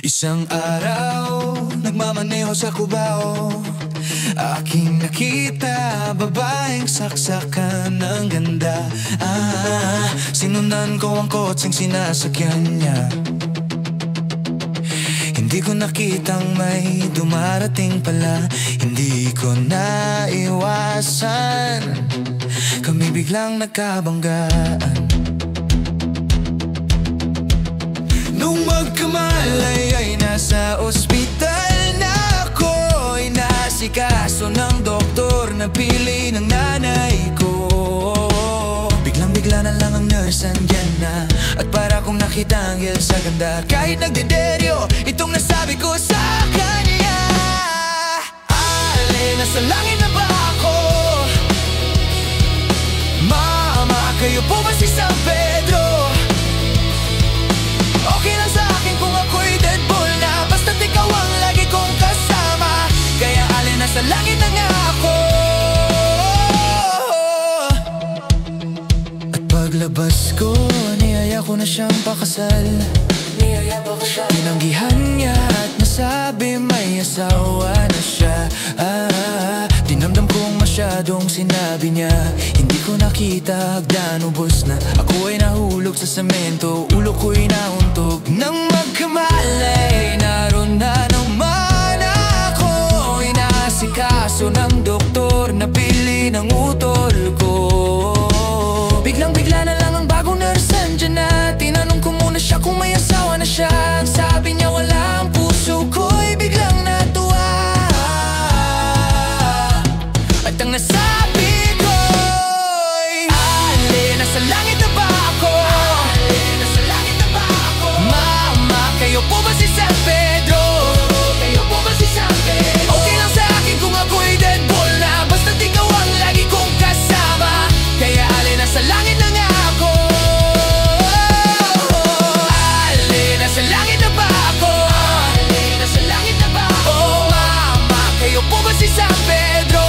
Isang araw, nagmamaneho sa Cubao, aking nakita babaeng saksakan ng ganda. Sinundan ko ang kotseng sinasakyan niya. Hindi ko nakitang may dumarating pala. Hindi ko naiwasan, kami biglang nagkabanggaan. Nung magkamalay ay nasa ospital na ako. Inasikaso ng doktor na pili ng nanay ko. Biglang-bigla na lang ang nurse andyan na, at para kong nakita anghel sa ganda. Kahit nagdederyo, itong nasabi ko sa kanya: Ale, nasa langit na ba ako? Mama, kayo po ba si San Pedro? Okay lang sa akin kung ako'y deadball na, basta't ikaw ang lagi kong kasama. Kaya alin, nasa langit na nga ako. At paglabas ko, niyaya ko na siyang pakasal. Tinanggihan niya at nasabi may asawa na siya. Dinamdam kong masyadong sinabi niya. Hindi ko nakita, hagdan ubos na. Ako ay nahulog sa semento, ulo ko'y nauntog. Nang magkamalay, naroon na naman ako. Inaasikaso ng doktor na pili ng utol ko. Biglang-bigla na lang ang bagong nurse andyan na. Tinanong ko muna siya kung may asawa na siya. Sabi niya wala, ang puso ko'y biglang natuwa. At ang nasabi ko'y: Ale, nasa langit na ba ako? Ale, nasa langit na ba ako? Mama, kayo po ba si San Pedro? Kayo po ba si San Pedro? Okay lang sa akin kung ako'y deadball na, basta't ikaw ang lagi kong kasama. Kaya ale, nasa langit na nga ako. Ale, nasa langit na ba ako? Ale, nasa langit na ba ako? Oh mama, kayo po ba si San Pedro?